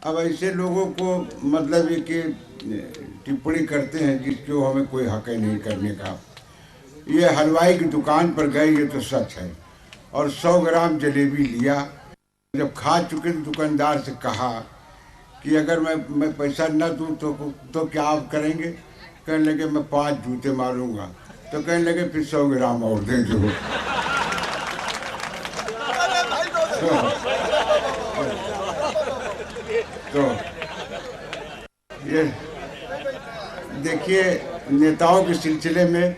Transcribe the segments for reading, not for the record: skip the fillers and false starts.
अब ऐसे लोगों को मतलब ये कि टिप्पणी करते हैं जिसको हमें कोई हक नहीं करने का। ये हलवाई की दुकान पर गए, ये तो सच है, और 100 ग्राम जलेबी लिया। जब खा चुके तो दुकानदार से कहा कि अगर मैं पैसा न दूं तो क्या आप करेंगे? कहने लगे मैं 5 जूते मारूंगा। तो कहने लगे फिर 100 ग्राम और दे दो। तो ये देखिए, नेताओं के सिलसिले में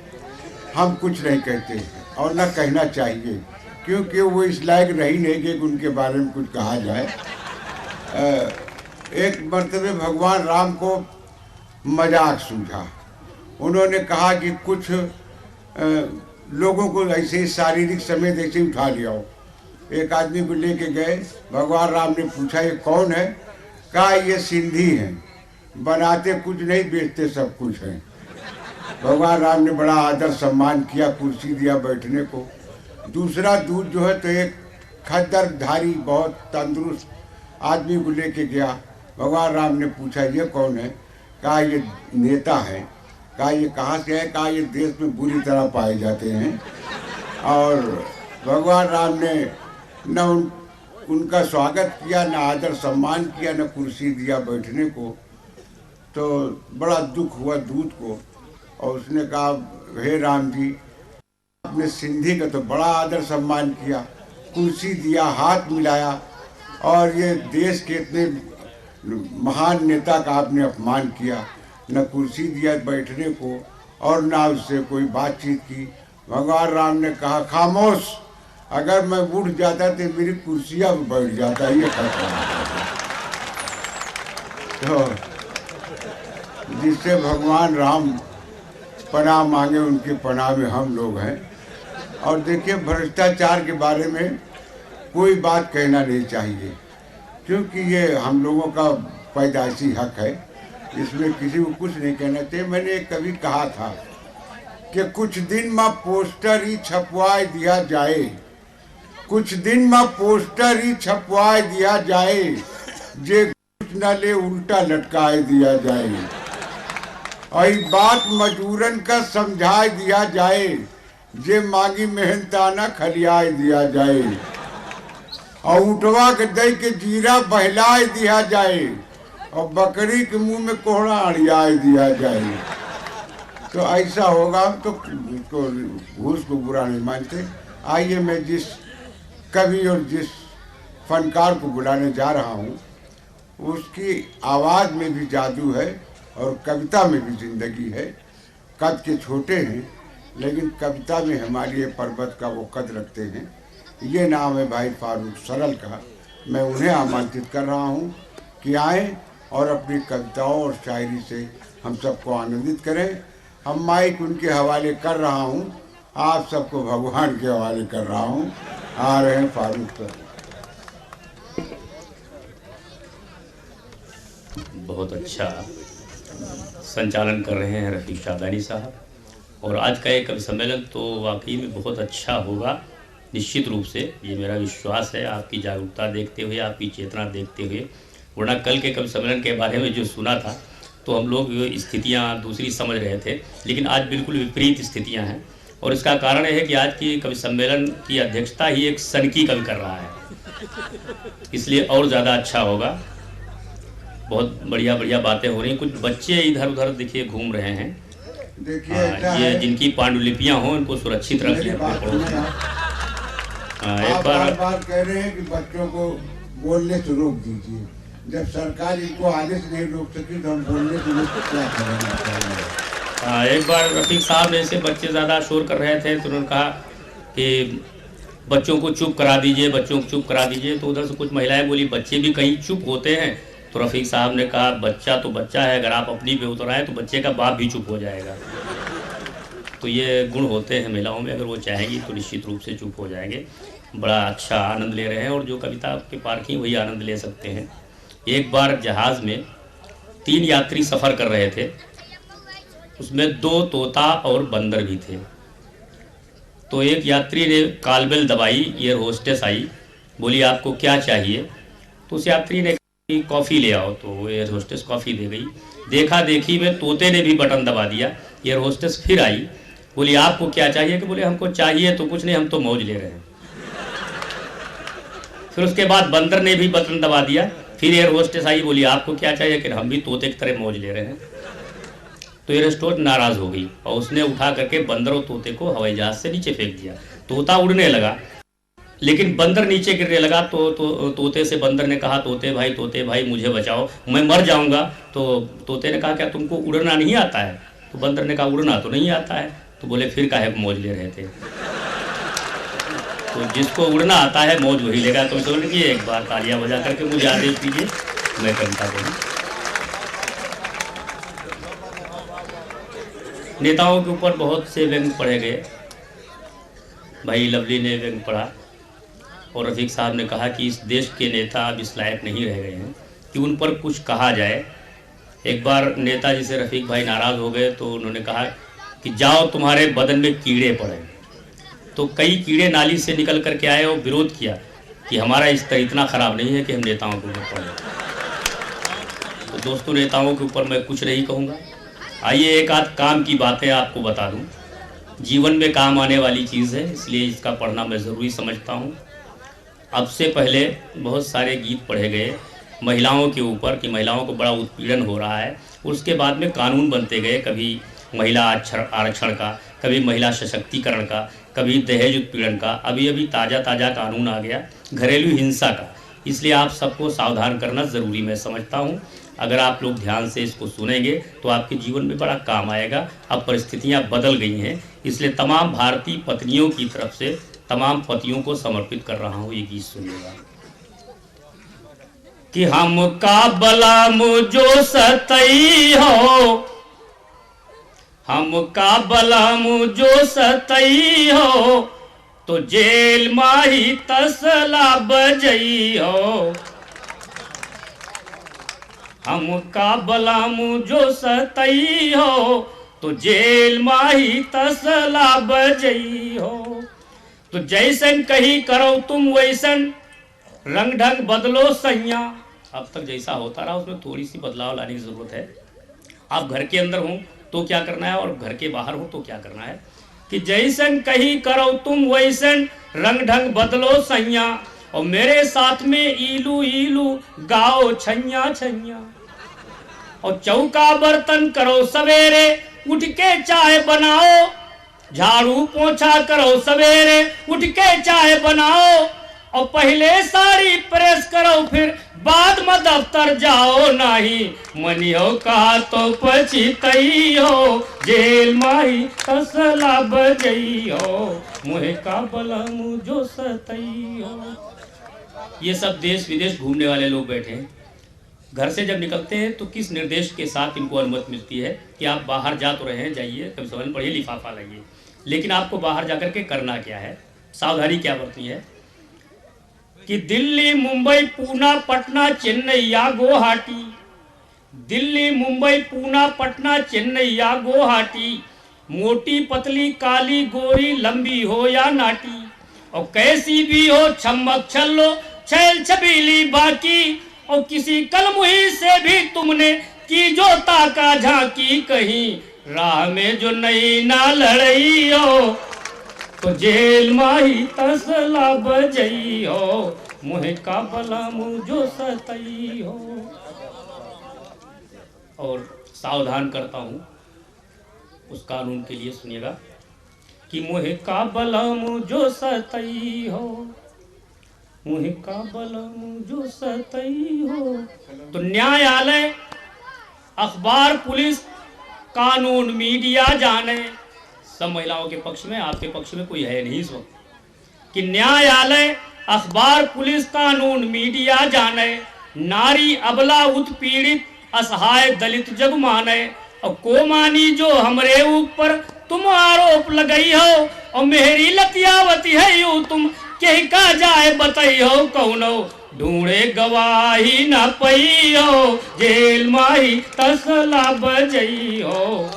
हम कुछ नहीं कहते और न कहना चाहिए, क्योंकि वो इस लायक रही नहीं कि उनके बारे में कुछ कहा जाए। एक मर्तबे भगवान राम को मजाक सूझा। उन्होंने कहा कि कुछ लोगों को ऐसे ही शारीरिक समेत ऐसे ही उठा लिया हो। एक आदमी को लेके गए, भगवान राम ने पूछा ये कौन है? कहा ये सिंधी हैं, बनाते कुछ नहीं बेचते सब कुछ है। भगवान राम ने बड़ा आदर सम्मान किया, कुर्सी दिया बैठने को। दूसरा दूध जो है तो एक खद्दरधारी बहुत तंदुरुस्त आदमी को लेके गया। भगवान राम ने पूछा ये कौन है? कहा ये नेता है। कहा ये कहाँ से है? कहा ये देश में बुरी तरह पाए जाते हैं। और भगवान राम ने न उनका स्वागत किया, न आदर सम्मान किया, न कुर्सी दिया बैठने को। तो बड़ा दुख हुआ दूध को, और उसने कहा हे राम जी, आपने सिंधी का तो बड़ा आदर सम्मान किया, कुर्सी दिया, हाथ मिलाया, और ये देश के इतने महान नेता का आपने अपमान किया, न कुर्सी दिया बैठने को और न उससे कोई बातचीत की। भगवान राम ने कहा खामोश, अगर मैं उठ जाता तो मेरी कुर्सियाँ बैठ जाता। ये तो जिससे भगवान राम पनाह मांगे उनके पनाह में हम लोग हैं। और देखिए, भ्रष्टाचार के बारे में कोई बात कहना नहीं चाहिए, क्योंकि ये हम लोगों का पैदाइशी हक है, इसमें किसी को कुछ नहीं कहना चाहिए। मैंने कभी कहा था कि कुछ दिन में पोस्टर ही छपवाए दिया जाए, कुछ दिन में पोस्टर ही छपवाए दिया जाए, जे कुछ न ले उल्टा लटकाए दिया जाए, और बात मजूरन का समझाए दिया जाए, जे मांगी मेहनताना खलियाए दिया जाए, और उठवा के दई के जीरा बहलाए दिया जाए, और बकरी के मुंह में कोहड़ा अड़ियाए दिया जाए। तो ऐसा होगा तो घूस को बुरा नहीं मानते। आइए, मैं जिस कवि और जिस फनकार को बुलाने जा रहा हूँ, उसकी आवाज़ में भी जादू है और कविता में भी जिंदगी है। कद के छोटे हैं, लेकिन कविता में हिमालय पर्वत का वो कद रखते हैं। ये नाम है भाई फारूक सरल का। मैं उन्हें आमंत्रित कर रहा हूँ कि आएँ और अपनी कविताओं और शायरी से हम सबको आनंदित करें। हम माइक उनके हवाले कर रहा हूँ, आप सबको भगवान के हवाले कर रहा हूँ। आ रहे हैं फारूक सर। बहुत अच्छा संचालन कर रहे हैं रफ़ीक शाहदानी साहब, और आज का ये कवि सम्मेलन तो वाकई में बहुत अच्छा होगा निश्चित रूप से, ये मेरा विश्वास है आपकी जागरूकता देखते हुए, आपकी चेतना देखते हुए। वरना कल के कवि सम्मेलन के बारे में जो सुना था तो हम लोग स्थितियाँ दूसरी समझ रहे थे, लेकिन आज बिल्कुल विपरीत स्थितियाँ हैं। और इसका कारण है कि आज की कवि सम्मेलन की अध्यक्षता ही एक सनकी कवि कर रहा है, इसलिए और ज़्यादा अच्छा होगा। बहुत बढ़िया बढ़िया बातें हो रही हैं। कुछ बच्चे इधर उधर देखिए घूम रहे हैं। देखिए, ये जिनकी पांडुलिपियाँ हों उनको सुरक्षित रखिए अपने पड़ोस में। एक बार कह रहे हैं कि बच्चों को बोलने से रोक दीजिए। जब सरकार इनको आदेश नहीं रोक सकी तो हम बोलने के लिए क्या करेंगे? एक बार रफ़ीक साहब ऐसे बच्चे ज़्यादा शोर कर रहे थे तो उन्होंने कहा कि बच्चों को चुप करा दीजिए, बच्चों को चुप करा दीजिए। तो उधर से कुछ महिलाएं बोली बच्चे भी कहीं चुप होते हैं। तो रफ़ीक साहब ने कहा बच्चा तो बच्चा है, अगर आप अपनी पे उतर आए तो बच्चे का बाप भी चुप हो जाएगा। तो ये गुण होते हैं महिलाओं में, अगर वो चाहेंगी तो निश्चित रूप से चुप हो जाएंगे। बड़ा अच्छा आनंद ले रहे हैं, और जो कविता के पारखी वही आनंद ले सकते हैं। एक बार जहाज़ में 3 यात्री सफ़र कर रहे थे, उसमें 2 तोता और बंदर भी थे। तो एक यात्री ने कॉल बेल दबाई, एयर होस्टेस आई, बोली आपको क्या चाहिए? तो उस यात्री ने कि कॉफ़ी ले आओ, तो एयर होस्टेस कॉफ़ी दे गई। देखा देखी में तोते ने भी बटन दबा दिया। एयर होस्टेस फिर आई, बोली आपको क्या चाहिए? कि बोले हमको चाहिए तो कुछ नहीं, हम तो मौज ले रहे हैं। फिर उसके बाद बंदर ने भी बटन दबा दिया। फिर एयर होस्टेस आई, बोली आपको क्या चाहिए? कि हम भी तोते की तरह मौज ले रहे हैं। तो एयर होस्टेस नाराज़ हो गई और उसने उठा करके बंदर और तोते को हवाई जहाज से नीचे फेंक दिया। तोता उड़ने लगा लेकिन बंदर नीचे गिरने लगा। तो तोते से बंदर ने कहा, तोते भाई मुझे बचाओ, मैं मर जाऊंगा। तो तोते ने कहा क्या तुमको उड़ना नहीं आता है? तो बंदर ने कहा उड़ना तो नहीं आता है। तो बोले फिर काहे मौज ले रहे थे? तो जिसको उड़ना आता है मौज वही लेगा। तो समझ लीजिए, एक बार तालियां बजा करके मुझे आदेश दीजिए, मैं कविता बोलूं। नेताओं के ऊपर बहुत से व्यंग पढ़े गए। भाई लवली ने व्यंग पढ़ा और रफ़ीक साहब ने कहा कि इस देश के नेता अब इस लायक नहीं रह गए हैं कि उन पर कुछ कहा जाए। एक बार नेताजी से रफ़ीक भाई नाराज़ हो गए तो उन्होंने कहा कि जाओ तुम्हारे बदन में कीड़े पड़े। तो कई कीड़े नाली से निकल करके आए और विरोध किया कि हमारा स्तर इतना ख़राब नहीं है कि हम नेताओं के ऊपर पढ़ें। तो दोस्तों, नेताओं के ऊपर मैं कुछ नहीं कहूँगा। आइए एक आध काम की बातें आपको बता दूँ। जीवन में काम आने वाली चीज़ है, इसलिए इसका पढ़ना मैं ज़रूरी समझता हूँ। अब से पहले बहुत सारे गीत पढ़े गए महिलाओं के ऊपर कि महिलाओं को बड़ा उत्पीड़न हो रहा है। उसके बाद में कानून बनते गए, कभी महिला आरक्षण का, कभी महिला सशक्तिकरण का, कभी दहेज उत्पीड़न का। अभी ताज़ा कानून आ गया घरेलू हिंसा का। इसलिए आप सबको सावधान करना ज़रूरी मैं समझता हूँ। अगर आप लोग ध्यान से इसको सुनेंगे तो आपके जीवन में बड़ा काम आएगा। अब परिस्थितियाँ बदल गई हैं, इसलिए तमाम भारतीय पत्नियों की तरफ से तमाम पतियों को समर्पित कर रहा हूँ। ये गीत सुनिएगा कि हमका बलम जो सतई हो, हमका बलम जो सतई हो, तो जेल माही तसला बजई हो। हमका बलम जो सतई हो, तो जेल माही तसला बजई हो। तो जैसन कही करो तुम वैसन रंग ढंग बदलो सैया। अब तक जैसा होता रहा उसमें थोड़ी सी बदलाव लाने की ज़रूरत है। आप घर के अंदर हो तो क्या करना है और घर के बाहर हो तो क्या करना है कि जैसन कही करो तुम वैसन रंग ढंग बदलो सैया। और मेरे साथ में ईलू ईलू गाओ छैया छैया। और चौका बर्तन करो सवेरे, उठ के चाय बनाओ। झाड़ू पोछा करो सवेरे, उठ के चाय बनाओ। और पहले साड़ी प्रेस करो, फिर बाद में दफ्तर जाओ। नहीं मनियो कहा तो पछितई हो, जेल माही तसला बजई हो। मुहे का बलम जो सतई हो। ये सब देश विदेश घूमने वाले लोग बैठे हैं। घर से जब निकलते हैं तो किस निर्देश के साथ इनको अनुमति मिलती है कि आप बाहर जा तो रहे हैं, जाइए, कभी समझ पढ़िए, लिफाफा लाइए। लेकिन आपको बाहर जाकर के करना क्या है, सावधानी क्या बरतनी है कि दिल्ली मुंबई पूना पटना चेन्नई या गुवाहाटी, दिल्ली मुंबई पूना पटना चेन्नई या गुवाहाटी, मोटी पतली काली गोरी लंबी हो या नाटी, और कैसी भी हो छमक छल्लो छैल छबीली बाकी। और किसी कलमुही से भी तुमने की जो ताका झांकी, कहीं राह में जो नई ना लड़ई हो, तो जेल माही तसला बजई हो। मुहे का बलम जो सतई हो। और सावधान करता हूँ उस कानून के लिए, सुनिएगा कि मुहे का बलम जो सतई हो, मुहे का बलम जो सतई हो। तो न्यायालय, अखबार, पुलिस, कानून, मीडिया जाने, सब महिलाओं के पक्ष में, आपके पक्ष में कोई है नहीं इस वक्त, कि न्यायालय, अखबार, पुलिस, कानून, मीडिया जाने, नारी अबला उत्पीड़ित असहाय दलित जग माने। और को मानी जो हमरे ऊपर तुम आरोप लगई हो, और मेरी लतियावती है यूं तुम कह का जाए बताई हो। कौनो ढूंढे गवाही न पई हो, जेल माही तसला बजई हो।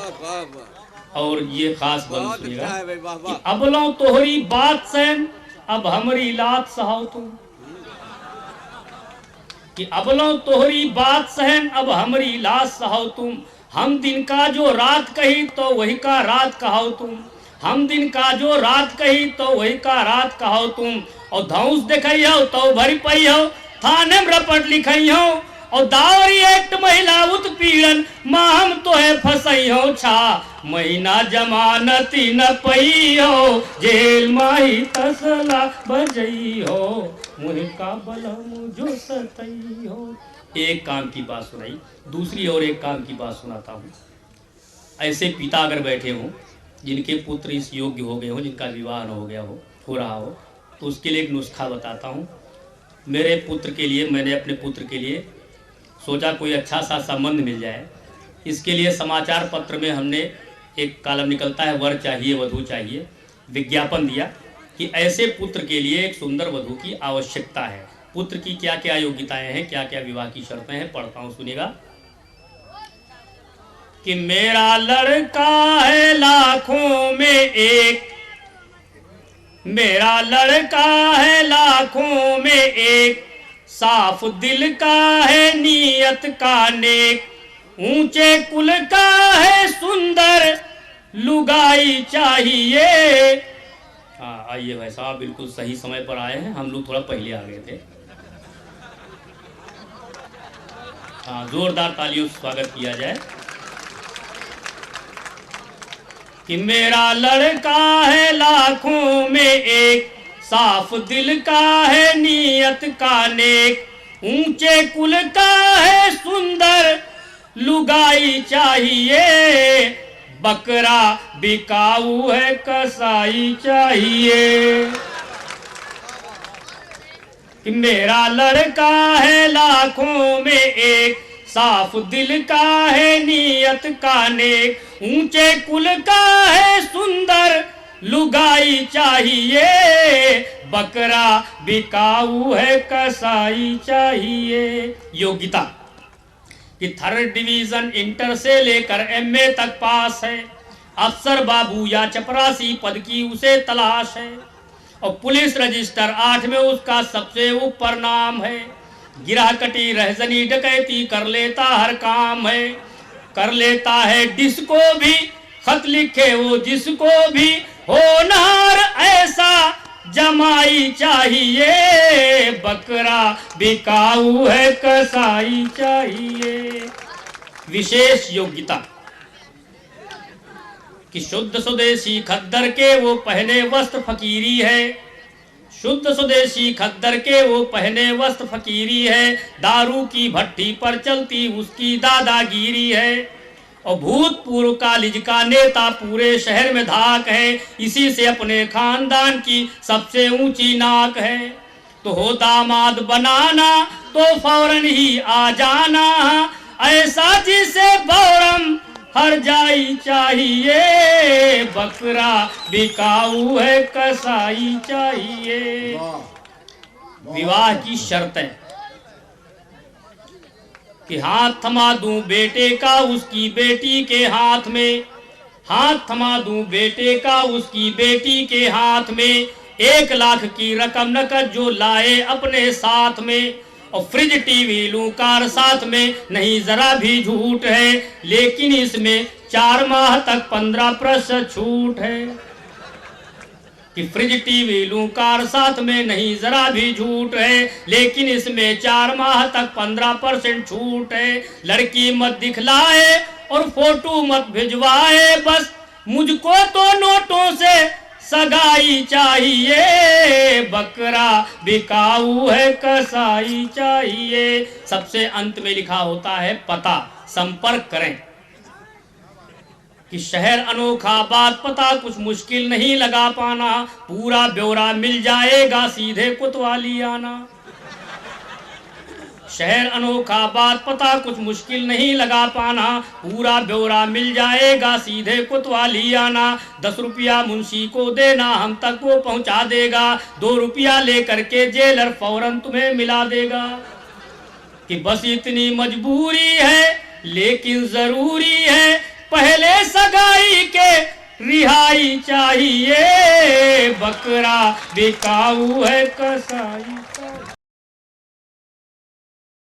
और ये खास बंद सुनिएगा, अब लो तोहरी बात से अब हमारी लात सहाओ तुम। कि अब लो तोहरी बात सहन अब हमारी लाश सहो तुम, हम दिन का जो रात कही तो वही का रात कहो तुम, हम दिन का जो रात कही तो वही का रात कहो तुम, और धौंस देखियो तो भरी पई हो, थाने में रपट लिखई हो, और दावरी एक्ट महिला उत्पीड़न मां हम तो है फसई हो छा, महीना जमानती न पई हो, जेल माही तसला बजई हो, मुझका बलम जो सतई हो। एक काम की बात सुनाई, दूसरी और एक काम की बात सुनाता हूँ। ऐसे पिता अगर बैठे हों जिनके पुत्र इस योग्य हो गए हों, जिनका विवाह न हो गया हो रहा हो, तो उसके लिए एक नुस्खा बताता हूँ। मेरे पुत्र के लिए, मैंने अपने पुत्र के लिए सोचा कोई अच्छा सा संबंध मिल जाए। इसके लिए समाचार पत्र में हमने एक कॉलम निकलता है, वर चाहिए वधू चाहिए, विज्ञापन दिया कि ऐसे पुत्र के लिए एक सुंदर वधू की आवश्यकता है। पुत्र की क्या क्या योग्यताएं हैं, क्या क्या विवाह की शर्तें हैं, पढ़ता हूँ, सुनिएगा। कि मेरा लड़का है लाखों में एक, मेरा लड़का है लाखों में एक, साफ दिल का है नीयत का नेक, ऊंचे कुल का है सुंदर लुगाई चाहिए। हाँ आइए भाई साहब, बिल्कुल सही समय पर आए हैं, हम लोग थोड़ा पहले आ गए थे। हाँ जोरदार तालियों से स्वागत किया जाए। कि मेरा लड़का है लाखों में एक, साफ दिल का है नीयत का नेक, ऊंचे कुल का है सुंदर लुगाई चाहिए, बकरा बिकाऊ है कसाई चाहिए। कि मेरा लड़का है लाखों में एक, साफ दिल का है नीयत का नेक, ऊंचे कुल का है सुंदर लुगाई चाहिए, बकरा बिकाऊ है कसाई चाहिए। योग्यता कि थर्ड डिवीजन इंटर से लेकर एमए तक पास है, अफसर बाबू या चपरासी पद की उसे तलाश है, और पुलिस रजिस्टर 8 में उसका सबसे ऊपर नाम है, गिरह कटी रहजनी डकैती कर लेता हर काम है, कर लेता है डिस्को भी, खत लिखे वो जिसको भी, होनहार ऐसा जमाई चाहिए, बकरा बिकाऊ है कसाई चाहिए। विशेष योग्यता कि शुद्ध स्वदेशी खद्दर के वो पहने वस्त्र फकीरी है, शुद्ध स्वदेशी खद्दर के वो पहने वस्त्र फकीरी है, दारू की भट्टी पर चलती उसकी दादागिरी है, और भूतपूर्व कॉलेज का नेता पूरे शहर में धाक है, इसी से अपने खानदान की सबसे ऊंची नाक है। तो हो दामाद बनाना तो फौरन ही आ जाना, ऐसा जिसे बौरम हर जाई चाहिए, बकरा बिकाऊ है कसाई चाहिए। विवाह की शर्तें कि हाथ थमा दूं बेटे का उसकी बेटी के हाथ में, हाथ थमा दूं बेटे का उसकी बेटी के हाथ में, 1 लाख की रकम नकद जो लाए अपने साथ में, और फ्रिज टीवी लूं कार साथ में, नहीं जरा भी झूठ है, लेकिन इसमें 4 माह तक 15% छूट है। कि फ्रिज टीवी लूं कार साथ में, नहीं जरा भी झूठ है, लेकिन इसमें 4 माह तक 15% छूट है। लड़की मत दिखलाए और फोटो मत भिजवाए, बस मुझको तो नोटों से सगाई चाहिए, बकरा बिकाऊ है कसाई चाहिए। सबसे अंत में लिखा होता है पता, संपर्क करें। कि शहर अनोखा बात पता कुछ मुश्किल नहीं लगा पाना, पूरा ब्यौरा मिल जाएगा सीधे कोतवाली आना। शहर अनोखा बात पता कुछ मुश्किल नहीं लगा पाना, पूरा ब्यौरा मिल जाएगा सीधे कोतवाली आना। 10 रुपया मुंशी को देना हम तक वो पहुंचा देगा, 2 रुपया लेकर के जेलर फौरन तुम्हें मिला देगा। कि बस इतनी मजबूरी है लेकिन जरूरी है, पहले सगाई के रिहाई चाहिए, बकरा बिकाऊ है कसाई।